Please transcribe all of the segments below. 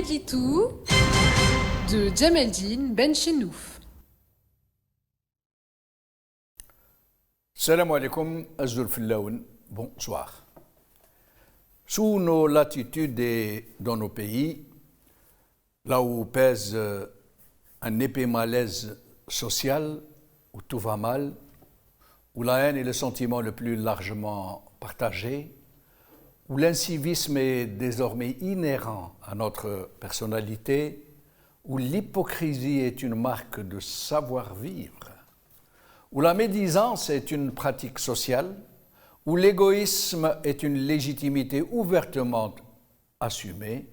Medlitou de Djemeldine Benchenouf. Salam alaikum, Azul Fillaoun, bonsoir. Sous nos latitudes et dans nos pays, là où pèse un épais malaise social, où tout va mal, où la haine est le sentiment le plus largement partagé, où l'incivisme est désormais inhérent à notre personnalité, où l'hypocrisie est une marque de savoir-vivre, où la médisance est une pratique sociale, où l'égoïsme est une légitimité ouvertement assumée,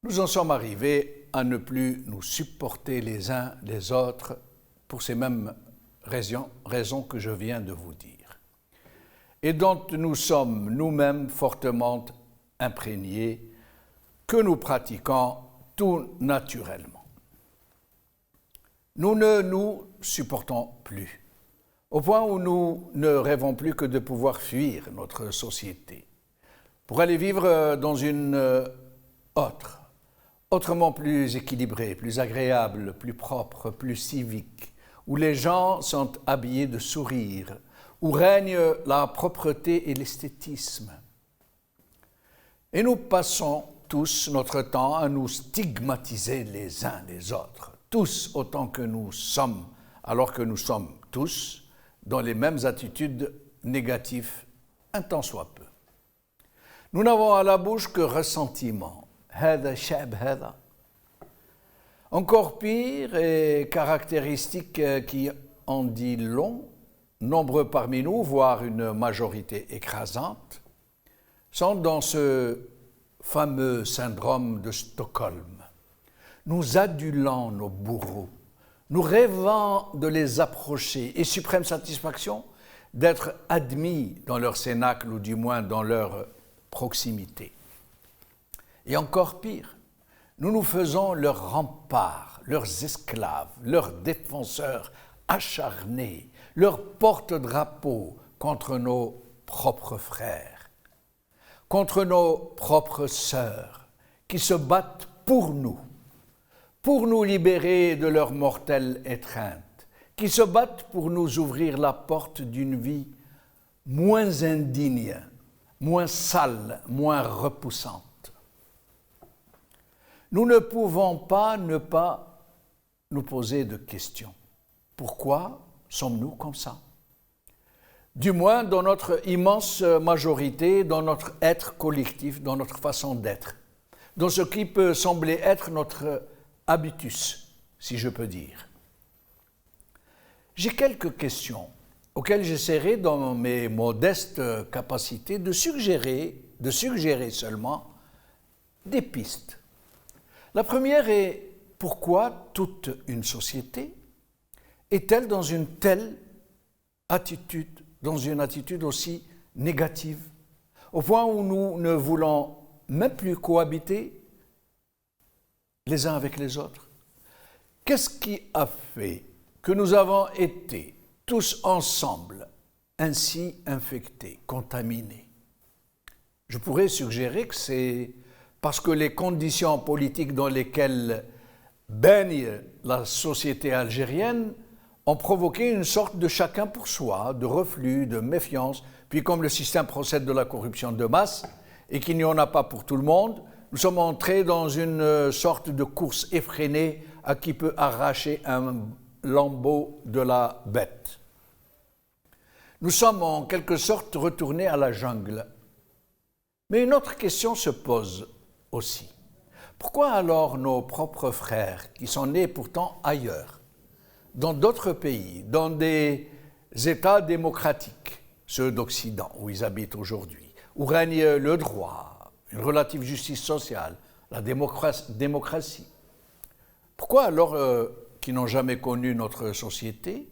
nous en sommes arrivés à ne plus nous supporter les uns les autres pour ces mêmes raisons que je viens de vous dire, et dont nous sommes nous-mêmes fortement imprégnés, que nous pratiquons tout naturellement. Nous ne nous supportons plus, au point où nous ne rêvons plus que de pouvoir fuir notre société, pour aller vivre dans une autrement plus équilibrée, plus agréable, plus propre, plus civique, où les gens sont habillés de sourire, où règne la propreté et l'esthétisme. Et nous passons tous notre temps à nous stigmatiser les uns les autres, tous autant que nous sommes, alors que nous sommes tous dans les mêmes attitudes négatives, un tant soit peu. Nous n'avons à la bouche que ressentiment. Hada shab hada. Encore pire et caractéristique qui en dit long, nombreux parmi nous, voire une majorité écrasante, sont dans ce fameux syndrome de Stockholm. Nous adulons nos bourreaux, nous rêvons de les approcher et suprême satisfaction d'être admis dans leur cénacle ou du moins dans leur proximité. Et encore pire, nous nous faisons leurs remparts, leurs esclaves, leurs défenseurs acharnés, leurs porte-drapeaux contre nos propres frères, contre nos propres sœurs, qui se battent pour nous libérer de leur mortelle étreinte, qui se battent pour nous ouvrir la porte d'une vie moins indigne, moins sale, moins repoussante. Nous ne pouvons pas ne pas nous poser de questions. Pourquoi sommes-nous comme ça? Du moins dans notre immense majorité, dans notre être collectif, dans notre façon d'être, dans ce qui peut sembler être notre habitus, si je peux dire. J'ai quelques questions auxquelles j'essaierai dans mes modestes capacités de suggérer seulement des pistes. La première est: pourquoi toute une société est-elle dans une telle attitude, dans une attitude aussi négative, au point où nous ne voulons même plus cohabiter les uns avec les autres? Qu'est-ce qui a fait que nous avons été tous ensemble ainsi infectés, contaminés? Je pourrais suggérer que c'est parce que les conditions politiques dans lesquelles baigne la société algérienne ont provoqué une sorte de chacun pour soi, de reflux, de méfiance. Puis comme le système procède de la corruption de masse et qu'il n'y en a pas pour tout le monde, nous sommes entrés dans une sorte de course effrénée à qui peut arracher un lambeau de la bête. Nous sommes en quelque sorte retournés à la jungle. Mais une autre question se pose aussi. Pourquoi alors nos propres frères, qui sont nés pourtant ailleurs, dans d'autres pays, dans des États démocratiques, ceux d'Occident où ils habitent aujourd'hui, où règne le droit, une relative justice sociale, la démocratie, pourquoi alors qui n'ont jamais connu notre société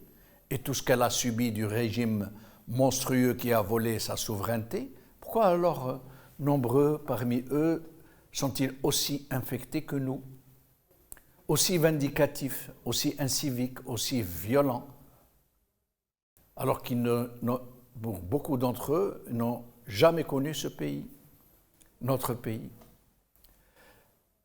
et tout ce qu'elle a subi du régime monstrueux qui a volé sa souveraineté, pourquoi alors nombreux parmi eux sont-ils aussi infectés que nous, aussi vindicatifs, aussi inciviques, aussi violents, alors beaucoup d'entre eux n'ont jamais connu ce pays, notre pays?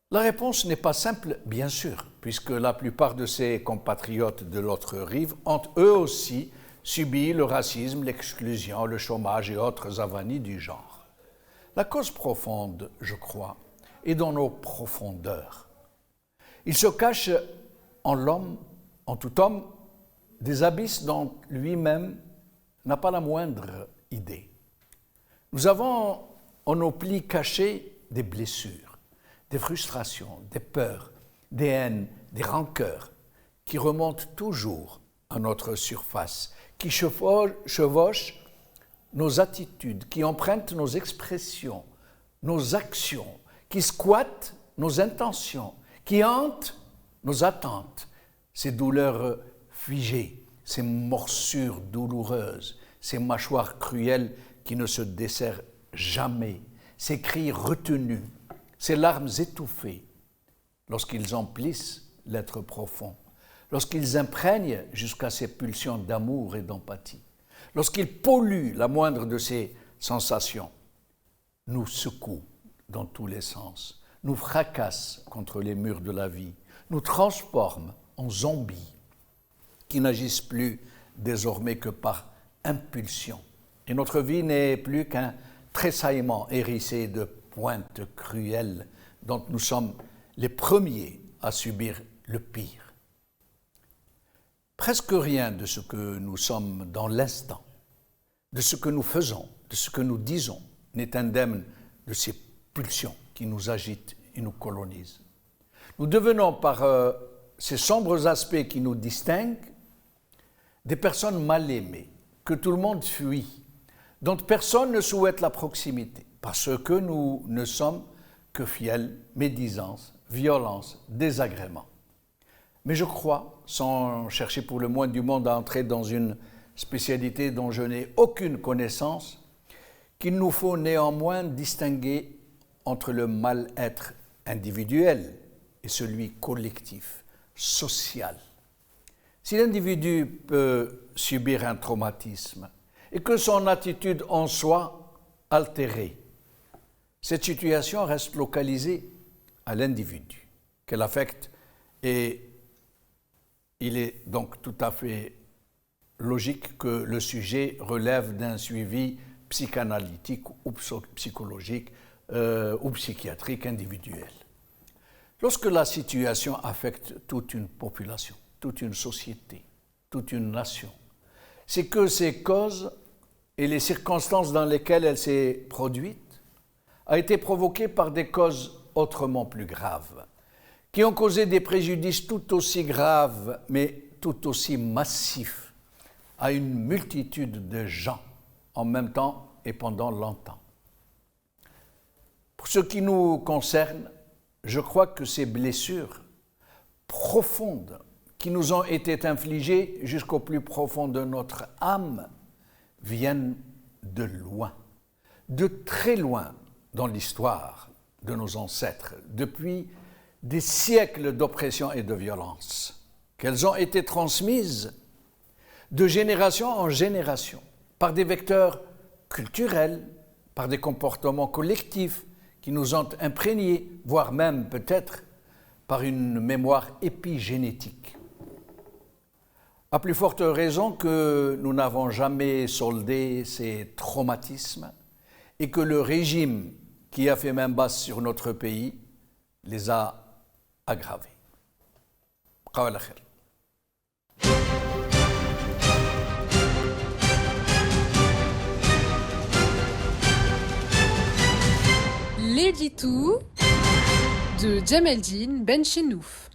La réponse n'est pas simple, bien sûr, puisque la plupart de ses compatriotes de l'autre rive ont eux aussi subi le racisme, l'exclusion, le chômage et autres avanies du genre. La cause profonde, je crois, est dans nos profondeurs. Il se cache en l'homme, en tout homme, des abysses dont lui-même n'a pas la moindre idée. Nous avons en nos plis cachés des blessures, des frustrations, des peurs, des haines, des rancœurs qui remontent toujours à notre surface, qui chevauchent nos attitudes, qui empruntent nos expressions, nos actions, qui squattent nos intentions, qui hantent nos attentes, ces douleurs figées, ces morsures douloureuses, ces mâchoires cruelles qui ne se desserrent jamais, ces cris retenus, ces larmes étouffées, lorsqu'ils emplissent l'être profond, lorsqu'ils imprègnent jusqu'à ces pulsions d'amour et d'empathie, lorsqu'ils polluent la moindre de ces sensations, nous secouent dans tous les sens, nous fracassent contre les murs de la vie, nous transforment en zombies qui n'agissent plus désormais que par impulsion. Et notre vie n'est plus qu'un tressaillement hérissé de pointes cruelles dont nous sommes les premiers à subir le pire. Presque rien de ce que nous sommes dans l'instant, de ce que nous faisons, de ce que nous disons, n'est indemne de ces pulsions qui nous agitent et nous colonisent. Nous devenons par ces sombres aspects qui nous distinguent des personnes mal aimées, que tout le monde fuit, dont personne ne souhaite la proximité, parce que nous ne sommes que fiel, médisance, violence, désagrément. Mais je crois, sans chercher pour le moins du monde à entrer dans une spécialité dont je n'ai aucune connaissance, qu'il nous faut néanmoins distinguer entre le mal-être individuel et celui collectif, social. Si l'individu peut subir un traumatisme et que son attitude en soit altérée, cette situation reste localisée à l'individu qu'elle affecte et il est donc tout à fait logique que le sujet relève d'un suivi psychanalytique ou psychologique ou psychiatrique individuel. Lorsque la situation affecte toute une population, toute une société, toute une nation, c'est que ces causes et les circonstances dans lesquelles elle s'est produite a été provoquée par des causes autrement plus graves, qui ont causé des préjudices tout aussi graves, mais tout aussi massifs, à une multitude de gens, en même temps et pendant longtemps. Pour ce qui nous concerne, je crois que ces blessures profondes qui nous ont été infligées jusqu'au plus profond de notre âme viennent de loin, de très loin dans l'histoire de nos ancêtres, depuis des siècles d'oppression et de violence, qu'elles ont été transmises de génération en génération par des vecteurs culturels, par des comportements collectifs qui nous ont imprégnés, voire même peut-être par une mémoire épigénétique. À plus forte raison que nous n'avons jamais soldé ces traumatismes et que le régime qui a fait main basse sur notre pays les a aggravés. Qawala khair. L'édito de Djemeldine Benchenouf.